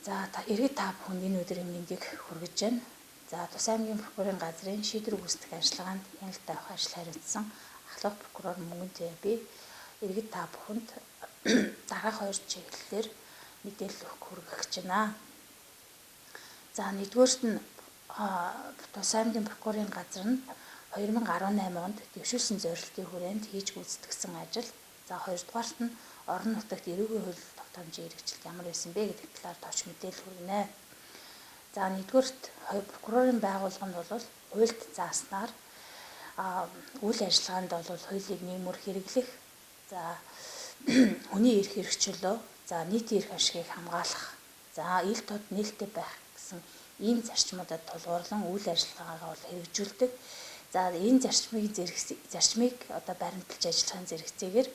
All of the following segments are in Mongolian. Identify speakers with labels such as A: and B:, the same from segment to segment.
A: За иргэд та бүхэнд энэ өдрийн мэндийг хүргэж байна. За Тус аймгийн прокурорын газрын шийдвэр гүйцэтгэх ажиллагаанд хяналттай авах ажил хариуцсан ахлах прокурор Мөнгөнтэй би иргэд та бүхэнд дараах 2 чиглэлээр мэдээлэл өгөх хүргэж байна. За нэгдүгээрт нь Тус аймгийн прокурорын газар нь 2018 онд дэвшүүлсэн зорилтын хүрээнд хийж гүйцэтгсэн ажил. За хоёрдугаарт нь орон нутагт эрүүгийн хууль тогтоомжийн хэрэгжилт ямар байсан бэ гэдэг талаар товч мэдээлэл хүргэнэ. За нэгдүгээрт прокурорын байгууллага нь бол хуульд зааснаар үйл ажиллагаанд бол хуулийг нийгмээр хэрэглэх, за хүний эрх хэрэгчлөө, за нийтийн эрх ашигыг хамгаалах, за ил тод нээлттэй байх гэсэн ийм зарчмуудад тулгуурлан үйл ажиллагаагаа бол хэрэгжүүлдэг. За энэ зарчмыг одоо баримталж ажиллахын зэрэгцээгээр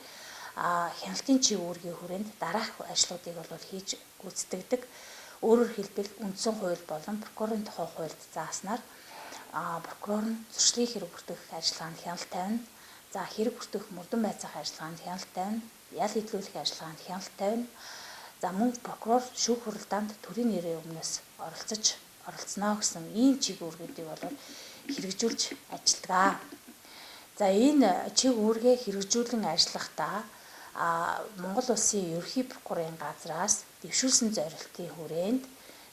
A: хяналтын чиг үүргийн хүрээнд дараах ажлуудыг бол хийж гүйцэтгэдэг. Өөрөөр хэлбэл үндсэн хууль болон прокурорын тухай хуульд зааснаар прокурор нь зөрчлийн хэрэг бүртгэх ажиллагаанд хяналт тавина. За хэрэг бүртгэх мөрдөн байцаах ажиллагаанд хяналт тавина. Ял хөдлөх ажиллагаанд хяналт тавина. За мөн прокурор шүүх хуралдаанд төрийн нэрийн өмнөөс оролцсноо гэсэн ийм чиг үүргүүдийг бол хэрэгжүүлж ажилладаг. За энэ чиг үүргээ хэрэгжүүлэн ажиллахдаа Монгол Улсын ерөнхий прокурорын газраас дэвшүүлсэн зорилтын хүрээнд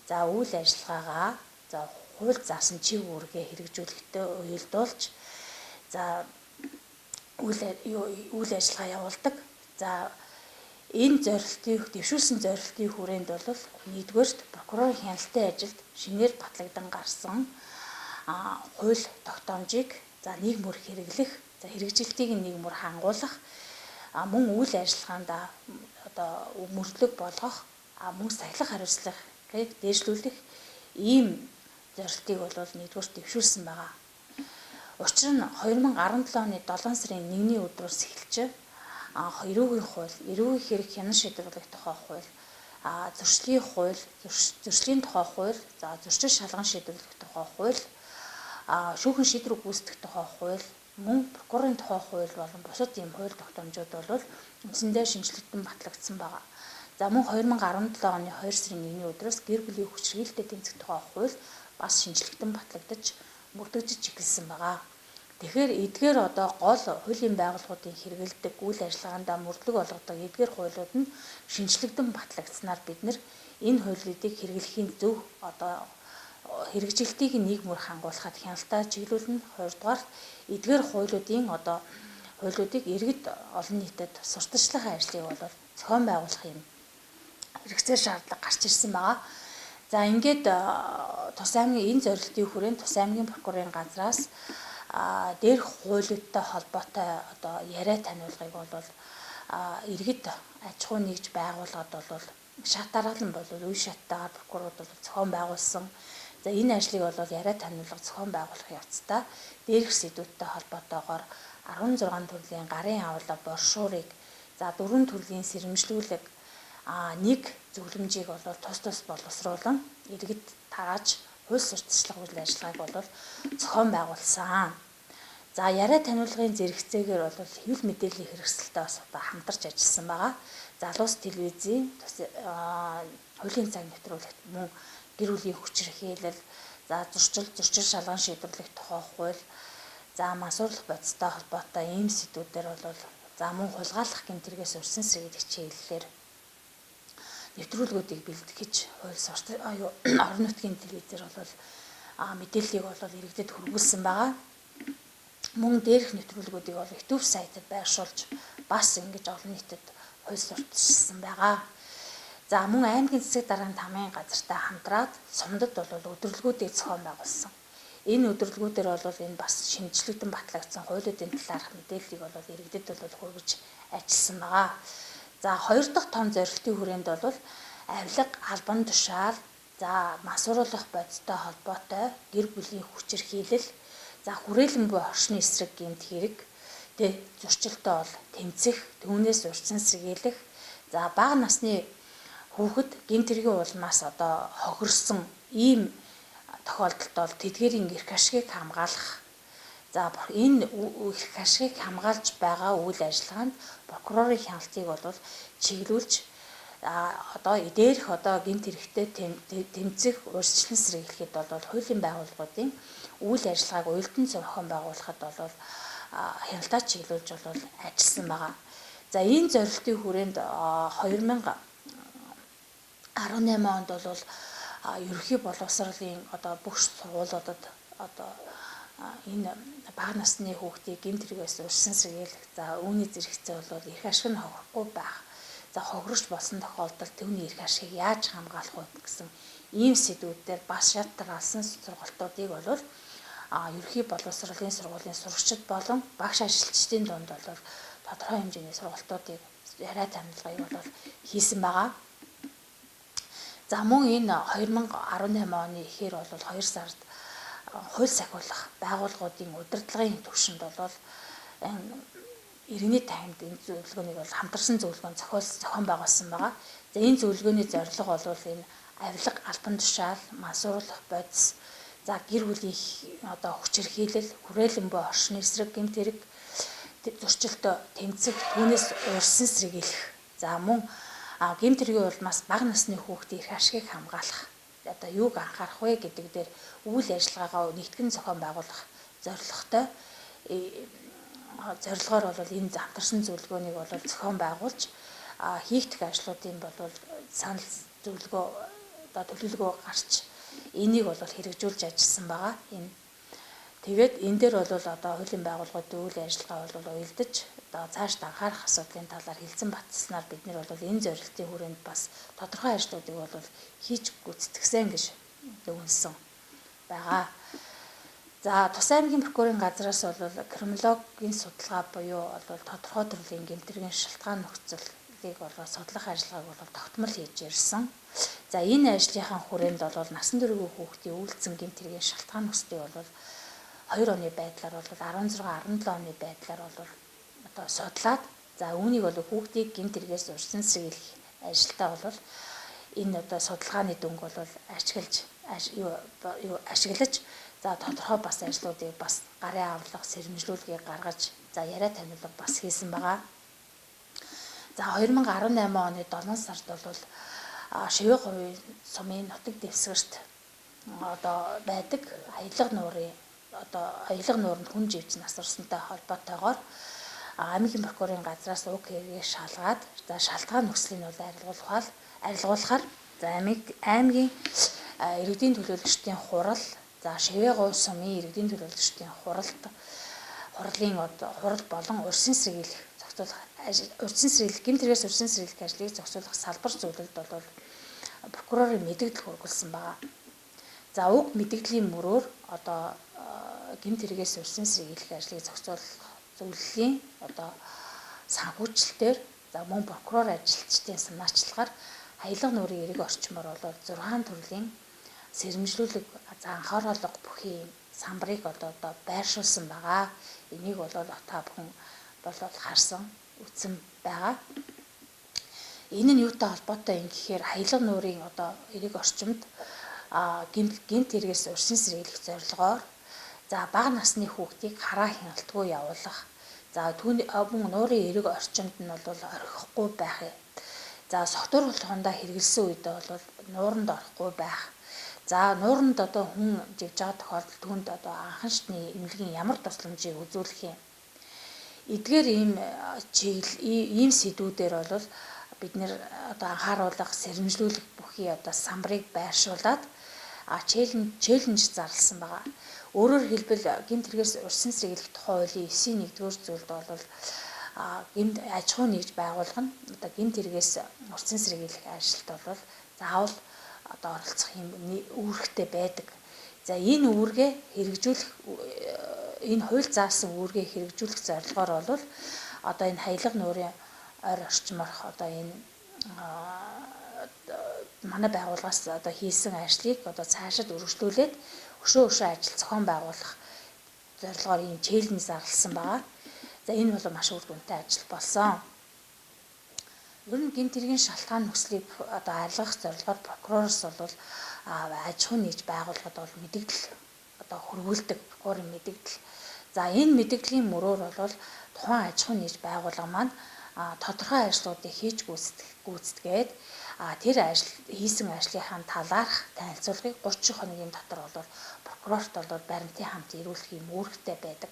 A: за үйл ажиллагаагаа за хууль заасан чиг үүргээ хэрэгжүүлэхдээ уялдуулж за үйл ажиллагаа явуулдаг. За энэ дэвшүүлсэн зорилтын хүрээнд бол нэгдүгээрт прокурорын хяналтын ажилд шинээр батлагдсан гарсан хууль тогтоомжийг за нийгмээр хэрэглэх, за хэрэгжилтийг нийгмээр хангуулах, мөн үйл ажиллагаанд одоо мөрдлөг болгох, мөн сахилах хариуцлагыг дээшлүүлэх ийм зорилтыг бол нэгдүгээр дэвшүүлсэн байгаа. Учир нь 2017 оны 7 сарын 1-ний өдрөөс эхэлж эрүүгийн хууль, эрүүгийн хэрэг хянан шийдвэрлэх тухай хууль, зөрчлийн хууль, зөрчлийн тухай хууль, за зөрчил шалган шийдвэрлэх тухай хууль, шүүхэн шийдвэр гүйцэтгэх тухай хууль, мөн прокурорын тухай хууль болон бусад ийм хууль тогтоомжууд бол үндсэндээ шинжлэгдэн батлагдсан байгаа. За мөн 2017 оны 2 сарын 1-ний өдрөөс гэр бүлийн хүчирхийлэлтэй тэмцэх тухай хууль бас шинжлэгдэн батлагдаж мөрдөгдөж эхэлсэн байгаа. Тэгэхээр эдгээр одоо гол хуулийн байгууллагуудын хэрэгэлдэг үйл ажиллагаанд мөрдлөг болгодог эдгээр хуулиуд нь шинжлэгдэн батлагдсанаар бид нар энэ хуулиудыг хэрэглэхийн зөв одоо хэрэгжилтийг нийгмээр хангуулахад хяналтаа чиглүүлнэ. Хоёрдугаар эдгээр хуулиудыг иргэд олон нийтэд сурталчлах ажлыг бол зохион байгуулах юм хэрэгцээ шаардлага гарч ирсэн байгаа. За ингээд Тус аймгийн энэ зорилтын хүрээнд Тус аймгийн прокурорын газраас дээрх хуулиудтай холбоотой одоо яриа таниулгыг бол иргэд аж ахуй нэгж байгууллагад бол шат дараалан бол үе шаттайгаар прокурорууд бол зохион байгуулсан. За энэ ажлыг бол яриа таниулга зохион байгуулах явцдаа дээрх сэдвүүдтэй холбоотойгоор 16 төрлийн гарын авлага боршуурыг за 4 төрлийн сэрэмжлүүлэг нэг зөвлөмжийг бол тус боловсруулан иргэд тарааж хууль сурталчлах үйл ажиллагааг бол зохион байгуулсан. За яриа таниулгын зэрэгцээгээр бол хэвлэл мэдээллийн хэрэгсэлтэй бас одоо хамтарч ажилласан байгаа. Залуус телевизийн хуулийн цаг нэвтрүүлэгт мөн гэр бүлийн хүчирхийлэл, за зөрчил шалган шийдвэрлэх тухай хууль, за мансуурлах бодистой холбоотой ийм сэдвүүдээр бол за мөн хулгайлах гэмтэргээс урьсан сэргийлэх чиглэлээр нэвтрүүлгүүдийг бэлтгэж орон нутгийн телевизээр бол мэдээллийг бол иргэдэд хүргүүлсэн байгаа. Мөн дээрх нэвтрүүлгүүдийг бол YouTube сайтад байршуулж бас ингэж олон нийтэд хууль сурталчилсан байгаа. За мөн аймгийн засаг дарганы тамгын газартай хамтраад сумдад бол өдөрлгүүдийг зохион байгуулсан. Энэ өдөрлгүүдээр бол энэ бас шинжлэгдэн батлагдсан хуулиудын талаарх мэдээллийг бол иргэдэд бол хүргэж ажилласан байгаа. За хоёр дахь том зорилтын хүрээнд бол авилга, албан тушаал, за мансууруулах бодистой холбоотой гэр бүлийн хүчирхийлэл, за хүрээлэн буй орчны эсрэг гэмт хэрэг, зөрчилтэй бол тэмцэх, түүнээс урьдчилан сэргийлэх, за бага насны хүүхэд гэмт хэргийн улмаас одоо хохирсон ийм тохиолдолд бол тэдгээрийн эрх ашигыг хамгаалах. За энэ эрх ашигыг хамгаалж байгаа үйл ажиллагаанд прокурорын хяналтыг бол чиглүүлж одоо дээрх одоо гэмт хэрэгтэй тэмцэх урьдчилан сэргийлэхэд бол хуулийн байгууллагуудын үйл ажиллагааг уялдан зохион байгуулахад бол хяналтаа чиглүүлж бол ажилласан байгаа. За энэ зорилтын хүрээнд 2018 онд бол ерөнхий боловсролын одоо бүх сургуулиудад одоо энэ бага насны хүүхдийг гэмт хэрэгээс урьдчилан сэргийлэх. За үүний зэрэгцээ бол эрх ашиг нь хохирохгүй байх. За хохирож болсон тохиолдолд түүний эрх ашигыг яаж хамгаалах вэ гэсэн ийм сэдвүүдээр бас шалтгаан алсан сургалтуудыг бол ерөнхий боловсролын сургуулийн сурагчид болон багш ажилчдын дунд бол тодорхой хэмжээний сургалтуудыг яриа танилцгыг бол хийсэн байгаа. За мөн энэ 2018 оны эхээр бол 2 сард хууль сахиулах байгууллагуудын удирдлагын түвшинд бол иргэний таймд энэ зөвлөгөөнийг бол хамтарсан зөвлөгөөн зохион байгуулсан байгаа. За энэ зөвлөгөөний зорилго бол энэ авилга, албан тушаал, мансууруулах бодис, за гэр бүлийн одоо хүч хэрхийлэл, хүрээлэн буй орчны эсрэг гэмт хэрэг зөрчилтөд тэмцэх, түүнээс урьдчилан сэргийлэх. За мөн гэмт хэргийн бол бас бага насны хүүхдийн эрх ашигыг хамгаалах. Одоо юуг анхаарах вэ гэдэг дээр үйл ажиллагаагаа нэгтгэн зохион байгуулах зорилгоор бол энэ хамтарсан зөвлөгөөнийг бол зохион байгуулж хийгдэх ажлуудын бол санал зөвлөгөө одоо төлөвлөгөө гарч энийг бол хэрэгжүүлж ажилласан байгаа. Тэгээд энэ дээр бол одоо хуулийн байгууллагуудын үйл ажиллагаа бол уялдаж одоо цаашд анхаарах асуудлын талаар хэлсэн батснаар бид нар бол энэ зорилтын хүрээнд бас тодорхой ажлуудыг бол хийж гүйцэтгсэн гэж өгнсөн байгаа. За Тус аймгийн прокурорын газраас бол криминологийн судалгаа буюу бол тодорхой төрлийн гэмтрийн шалтгаан нөхцөлийг бол судлах ажиллагааг бол тогтмол хийж ирсэн. За энэ ажлынхаа хүрээнд бол насан туршийн хүүхдийн үйлдсэн гэмтрийн шалтгаан нөхцөлийг бол 2 оны байдлаар бол 16 17 оны байдлаар бол одоо судлаад за үүнийг бол хүүхдийг гэмт хэрэгээс урьдчилан сэргийлэх ажилдаа бол энэ одоо судалгааны дүнг бол ашиглаж за тодорхой бас ажлуудыг бас гарын авлага сэрэмжлүүлгийг гаргаж за яриа танилцуулга бас хийсэн байгаа. За 2018 оны 7 сард бол Шивээ говийн сумын нутаг дэвсгэрт одоо байдаг аялга нуурын аялга нууранд хүн живж насварсантай холбоотойгоор аймгийн прокурорын газраас уг хэргийг шалгаад за шалтгаан нөхцөлийг бол арилгуулахаар за аймгийн иргэдийн төлөөлөгчдийн хурал за Шивээ говь сумын иргэдийн төлөөлөгчдийн хурал болон урьдчилан сэргийлэх гэмт хэрэгээс урьдчилан сэргийлэх ажлыг зохицуулах салбар зүйлэлд бол прокурорын мэдээлэл хүргэлсэн байгаа. За уг мэдээллийн мөрөөр одоо гэмт хэрэгээс урьдчилан сэргийлэх ажлыг зохицуулах зөвлөлийн одоо санхүүжилтээр за мөн прокурор ажилчдын санаачлагаар аялга нуурын эрэг орчмоор бол 6 төрлийн сэрэмжлүүлэг за анхааруулга бүхий самбарыг одоо байршуулсан байгаа. Энийг бол та бүхэн бол харсан үтсэн байгаа. Энэ нь юутай холбоотой юм гэхээр аялга нуурын одоо эрэг орчимд гэмт хэрэгээс урьдчилан сэргийлэх зорилгоор за бага насны хүүхдийг хараа хяналтгүй явуулах. За түүний мөн нуурын эрэг орчимд нь бол орхихгүй байх. За согтуур болгондоо хэрэгэлсэн үед бол нууранд орохгүй байх. За нууранд одоо хүн живж байгаа тохиолдолд түүнд одоо анхан шатны эмнэлгийн ямар тусламжийг үзүүлэх юм. Эдгээр ийм сэдвүүдээр бол бид нэр одоо анхааруулга сэрэмжлүүлэх бүхий одоо самбарыг байршуулад челленж зарласан байгаа. Өөрөөр хэлбэл гэмт хэрэгээс урьдчилан сэргийлэх тухай хуулийн 9-р зүйлд бол гэмт аж ахуй нэгж байгуулга нь одоо гэмт хэрэгээс урьдчилан сэргийлэх ажилд бол заавал одоо оролцох юм үүрэгтэй байдаг. За энэ үүргээ хэрэгжүүлэх энэ хууль заасан үүргээ хэрэгжүүлэх зорилгоор бол одоо энэ аялга нуурын ойр орчморх одоо энэ манай байгууллагаас одоо хийсэн ажлыг одоо цаашид өргөжлүүлээд өшөө ажил зохион байгуулах зорилгоор ийм челленж зарласан байгаа. За энэ бол маш үр дүнтэй ажил болсон. Ер нь гэмт хэргийн шалтгаан нөхцөлийг одоо арилгах зорилгоор прокуророос бол аж ахуй нэгж байгууллагад бол мэдээлэл одоо хөрвүүлдэг прокурорын мэдээлэл. За энэ мэдээллийн мөрөөр бол тухайн аж ахуй нэгж байгууллага маань тодорхой ажлуудыг хийж гүйцэтгээд тэр хийсэн ажлынхаа талаарх танилцуулгыг 30 хоногийн дотор бол прокурорт бол баримтын хамт ирүүлэх юм үүрэгтэй байдаг.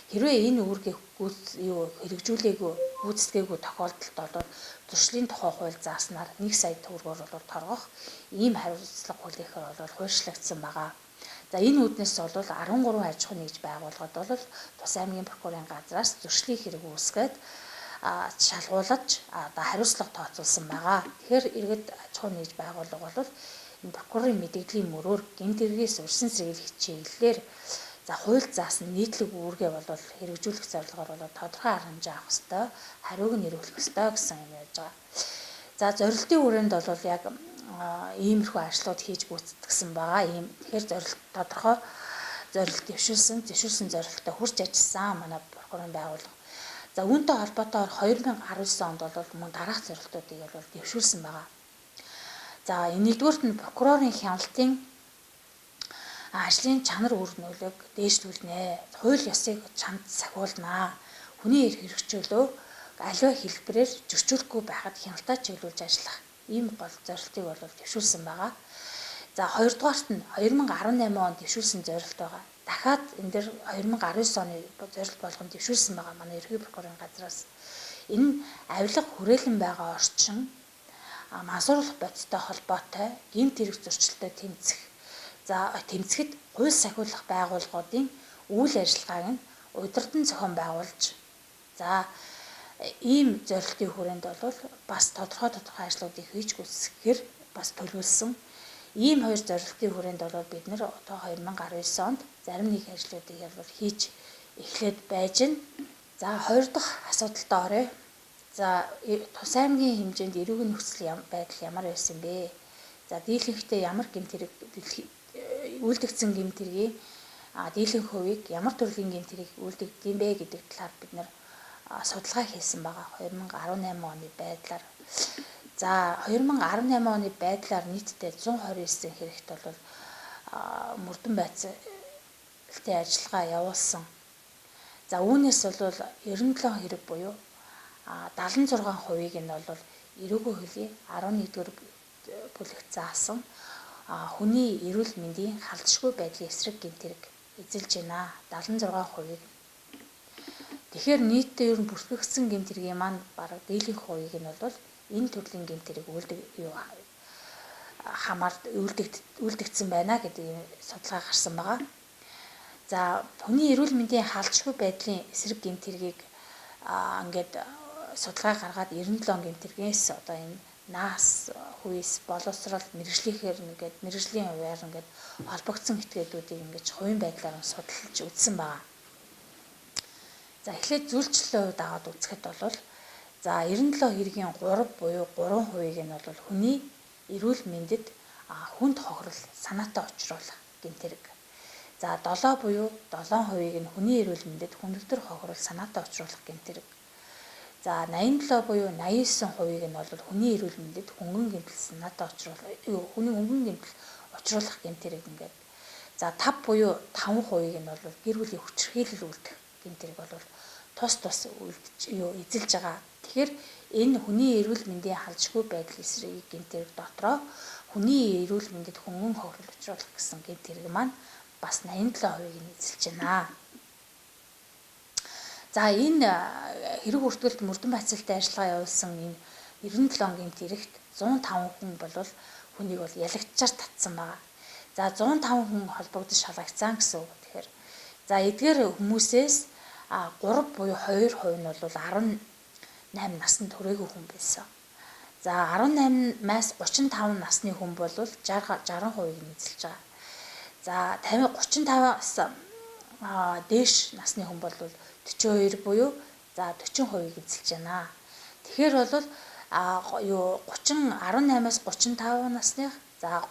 A: Хэрвээ энэ үүргийг хэрэгжүүлээгүй гүйцэтгээгүй тохиолдолд бол зөрчлийн тухай хууль зааснаар 1 сая төгрөгөөр бол торгох ийм хариуцлага хүлээхээр бол хуульчлагдсан байгаа. За энэ үүднээс бол 13 аж ахуйн нэгж байгууллагад бол Тус аймгийн прокурорын газраас зөрчлийн хэрэг үүсгээд шалгуулж хариуцлага тооцоолсон байгаа. Тэгэхээр иргэд аж ахуйн нэгж байгууллага бол энэ прокурорын мэдээллийн мөрөөр гэмт хэргээс урьдчилан сэргийлэх чиглэлээр за хууль заасан нийтлэг үүргээ бол хэрэгжүүлэх зорилгоор бол тодорхой арга хэмжээ авах ёстой, хариуг нь ирүүлэх ёстой гэсэн юм яаж байгаа. За зорилтын хүрээнд бол яг иймэрхүү ажлууд хийж гүйцэтгсэн байгаа. Ийм тэгэхээр тодорхой зорилт дэвшүүлсэн зорилттой хүрч ажилласан манай прокурорын байгууллага. За үүнтэй холбоотойгоор 2019 онд бол мөн дараах зорилтуудыг бол дэвшүүлсэн байгаа. За энэ нэгдүгüүрт нь прокурорын хяналтын ажлын чанар үр нөлөөг дээшлүүлнэ. Хууль ёсыг чамд сахиулнаа. Хүний эрх хэрэгчлөө аливаа хэлбэрээр зөрчүүлэхгүй байхад хяналтаа чиглүүлж ажиллах. Ийм гол зорилтыг бол дэвшүүлсэн байгаа. За хоёрдугаарт нь 2018 онд дэвшүүлсэн зорилт байгаа. Дахиад энэ дэр 2019 оны зорилт болгон дэвшүүлсэн байгаа манай ерхий прокурорын газраас. Энэ авилга хүрээлэн байгаа орчин мансууруулах бодистой холбоотой гэмт хэрэг зөрчилтэй тэмцэх. За тэмцэхэд хууль сахиулах байгууллагуудын үйл ажиллагааг нь удирдан зохион байгуулж за ийм зорилтын хүрээнд бол бас тодорхой ажлуудыг хийж гүйцэтгэхээр бас төлөвлөсөн. Ийм хоёр зорилтын хүрээнд бол бид нэр одоо 2019 онд зарим нэг ажлуудыг бол хийж эхлээд байж байна. За хоёр дахь асуудалтай оръё. За Тус аймгийн хэмжээнд эрүүгийн нөхцөл байдал ямар байсан бэ? За дийлэнхтэй ямар гэмт хэрэг үйлдэгдсэн гэмт хэргийн дийлэнх хувийг ямар төрлийн гэмт хэрэг үйлдэгдэм бэ гэдэг талаар бид нэр судалгаа хийсэн байгаа 2018 оны байдлаар. За 2018 оны байдлаар нийтдээ 129 хэрэгт бол мөрдөн байцаалтын ажиллагаа явуулсан. За үүнээс бол 97 хэрэг буюу 76%-ийг нь бол эрүүгийн хуулийн 11-р бүлэгт заасан хүний эрүүл мэндийн халдшгүй байдлын эсрэг гэмт хэрэг эзэлж байна. 76%-ийг. Тэгэхээр нийтдээ ер нь бүртгэгдсэн гэмт хэргийн маань бараг дийлэнх хувийг нь бол энэ төрлийн гэмт хэрэг үйлдэгдсэн байна гэдэг судалгаа гарсан байгаа. За хүний эрүүл мэндийн халдшгүй байдлын эсрэг гэмт хэргийг ингээд судалгаа гаргаад 97 гэмт хэргээс одоо энэ наас хүйс боловсрал мэрэгжлийнхэр ингээд мэрэгжлийн хувьар ингээд холбогдсон этгээдүүдийг ингээд хувийн байдлаар судалж үзсэн байгаа. За эхлээд зүйлчлэлийн хувьд аваад үзэхэд бол за 97 хэргийн 3 буюу 3%-ийг нь бол хүний эрүүл мэндэд хүнд хохирол санаатай учруулах гэмт хэрэг. За 7 буюу 7%-ийг нь хүний эрүүл мэндэд хүндрэлтэр хохирол санаатай учруулах гэмт хэрэг. За 87 буюу 89%-ийг нь бол хүний эрүүл мэндэд хөнгөн гэмтэл санаатай хүний хөнгөн гэмтэл учруулах гэмт хэрэг ингээд. За 5 буюу 5%-ийг нь бол гэр бүлийн хүчирхийлэл үлдэх гэмт хэрэг бол тус эзэлж байгаа. Тэгэхээр энэ хүний эрүүл мэндийн халдшгүй байдал эсрэг гэмт хэрэг дотроо хүний эрүүл мэндэд хөнгөн хохирол учруулах гэсэн гэмт хэрэг маань бас 87%-ийг нь эзэлж байна. За энэ хэрэг хүртгэлд мөрдөн байцаалтын ажиллагаа явуулсан энэ 97 гэмт хэрэгт 105 хүн бол хүнийг бол ялагдчаар татсан байгаа. За 105 хүн холбогдож шалгагцсан гэсэн үг. Тэгэхээр за эдгээр хүмүүсээс 3 буюу 2% нь бол 18 наснд хүрээгүй хүн байсан. За 18-аас 35 насны хүн бол 60%-ийг нь эзэлж байгаа. За 35-аас дээш насны хүн бол 42 буюу за 40%-ийг эзэлж байна. Тэгэхээр бол 18-аас 35 насных за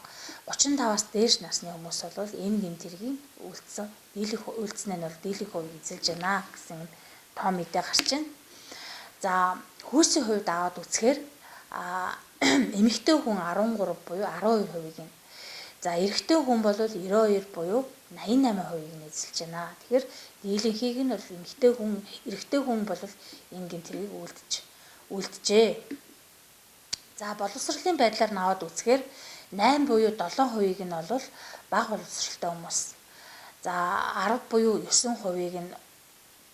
A: 35-аас дээш насны хүмүүс бол энэ гэмт хэргийн үйлдэлснээ нь бол дийлэнх хувийг эзэлж байна гэсэн тоо мэдээ гарч байна. За хүйсийн хувьд аваад үзэхээр эмэгтэй хүн 13 буюу 12%-ийг нь. За эрэгтэй хүн бол 92 буюу 88%-ийг нь эзэлж байна. Тэгэхээр дийлэнхийг нь бол эрэгтэй хүн бол энэ гэмт хэргийг үлджээ. За боловсролын байдлаар наваад үзэхээр 8 буюу 7% нь бол бага боловсролтой хүмүүс. За 10 буюу 9% нь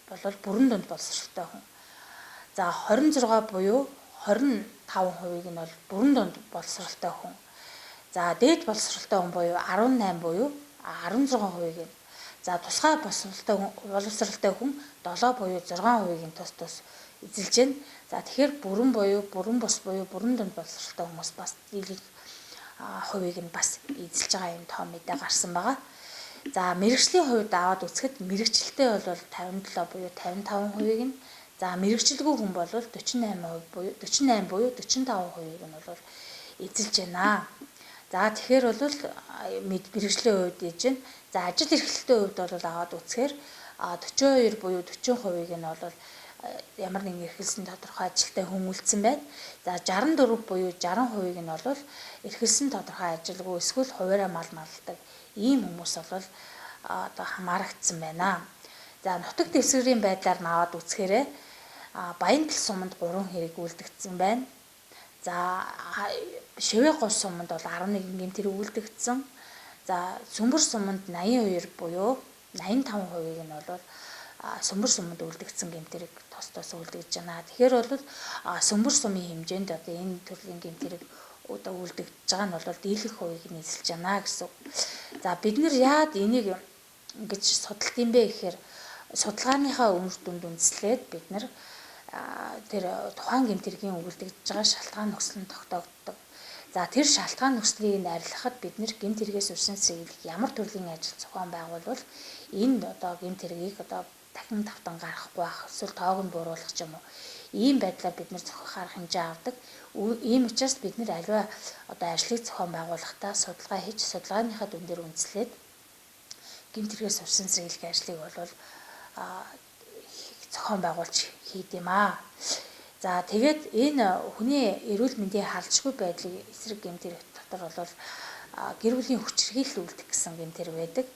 A: бол бүрэн дунд боловсролтой хүн. За 26 буюу 25% нь бол бүрэн дунд боловсролтой хүн. За дээд боловсролтой хүн буюу 18 буюу 16%-ийг нь. За тусгай боловсролтой хүн 7 буюу 6%-ийг нь тус эзэлж байна. За тэгэхээр бүрэн бус буюу бүрэн дунд боловсролтой хүмүүс бас дийлэх хувийг нь бас эзэлж байгаа юм тоо мэдээ гарсан байгаа. За мэрэгжлийн хувьд аваад үзэхэд мэрэгчлэлтэй бол 57 буюу 55%-ийг нь, за мэрэгчлэлгүй хүн бол 48% буюу 45%-ийг нь бол эзэлж байна. За тэгэхээр бол мэрэгжлийн хувьд ээж байна. За ажил эрхлэлтийн хувьд бол аваад үзэхээр 42 буюу 40%-ийг нь бол ямар нэгэн эрхэлсэн тодорхой ажилтай хүн үлдсэн байна. За 64 буюу 60%-ийг нь бол эрхэлсэн тодорхой ажилгүй эсвэл хуваараа мал малдаг ийм хүмүүс бол одоо хамаарагдсан байна. За нутаг дэвсгэрийн байдлаар наваад үзэхээр Баянтал суманд 3 хэрэг үлдэгдсэн байна. За Шивээ гол суманд бол 11 гэмт хэрэг үлдэгдсэн. За Сүмбэр суманд 82 буюу 85%-ийг нь бол Сүмбэр суманд үлдэгдсэн гэмт хэрэг тос үлдэгдэж байна. Тэгэхээр бол Сүмбэр сумын хэмжээнд одоо энэ төрлийн гэмт хэрэг одоо үлдэгдэж байгаа нь бол дийлэх хувийг нь эзэлж байна гэсэн. За бид нэр яад энийг ингэж судалт юм бэ гэхээр судалгааныхаа үр дүнд үндэслээд бид нар тэр тухайн гэмт хэргийн үлдэгдэж байгаа шалтгаан нөхцөл нь тогтоогддог. За тэр шалтгаан нөхцөлийг арилгахад бид нэр гэмт хэрэгээс урьдчилан сэргийлэх ямар төрлийн ажил зохион байгуулвал энэ одоо гэмт хэргийг одоо дахин давтан гаргахгүй байх, эсвэл тоог нь бууруулах ч юм уу. Ийм байдлаар бид нэр зохиох хэмжээ авдаг. Ийм учраас бид нэр аливаа одоо ажлыг зохион байгуулахдаа судалгаа хийж судалгааныхаа дүн дээр үндэслээд гэмт хэрэгээс урьдчилан сэргийлэх ажлыг бол зохион байгуулж хийдэм аа. За тэгээд энэ хүний эрүүл мэндийн халдшгүй байдлыг эсрэг гэмт хэрэг дотор бол гэр бүлийн хүчирхийлэл үлдэх гэсэн гэмт хэрэг байдаг.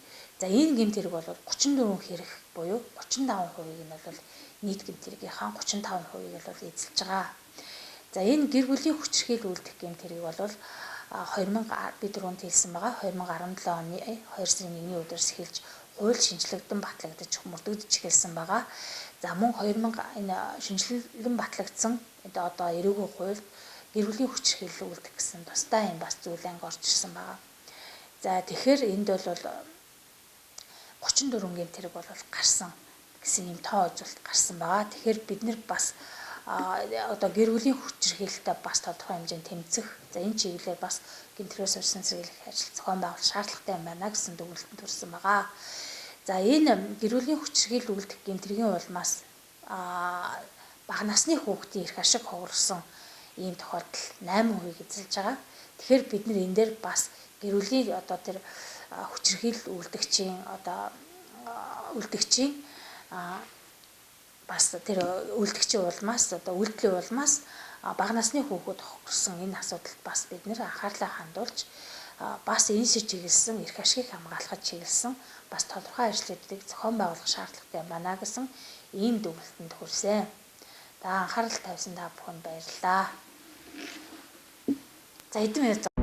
A: За энэ гэмт хэрэг бол 34 хэрэг буюу 35%-ийг нь бол нийт гэмт хэргийнхаа 35%-ийг бол эзэлж байгаа. За энэ гэр бүлийн хүчирхийлэл үлдэх гэмт хэрэг бол 2000 бид түрүүнд хэлсэн байгаа 2017 оны 2 сарын 1-ний өдөөс эхэлж хууль шинжлэгдэн батлагдаж мөрдөгдөж эхэлсэн байгаа. За мөн 2000 энэ шинжилэн батлагдсан одоо эрүүгийн хуульд гэр бүлийн хүчирхийлэл үлдэх гэсэн тусдаа юм бас зүйл анги орж ирсэн байгаа. За тэгэхээр энд бол 34 гэмт хэрэг бол гарсан гэсэн юм тоо үзүүлэлт гарсан байгаа. Тэгэхээр бид нэр бас одоо гэр бүлийн хүчирхийлэлтэй бас тодорхой хэмжээнд тэмцэх, за энэ чиглэлээр бас гэмт хэрэгээс урьдчилан сэргийлэх ажил зохион байгуулах шаардлагатай юм байна гэсэн дүгнэлтэнд хүрсэн байгаа. За энэ гэр бүлийн хүчирхийлэл үлдэх гэмт хэргийн улмаас бага насны хүүхдийн эрх ашиг хугарсан ийм тохиолдол 8%-ийг эзэлж байгаа. Тэгэхээр бид нэр энэ дээр бас гэр бүлийн одоо тэр хүчирхийлэл үлдэгчийн бас тэр үлдэгчийн улмаас одоо үйлдэлийн улмаас бага насны хүүхэд хохирсон энэ асуудалд бас бид нэр анхаарлаа хандуулж бас энэ шиг чиглэсэн эрх ашигыг хамгаалахад чиглэсэн бас тодорхой ажлуудыг зохион байгуулах шаардлагатай юм байна гэсэн ийм дүгнэлтэнд хүрсэн. За анхаарал тавьсан та бүхэнд баярлалаа. За эдэн минут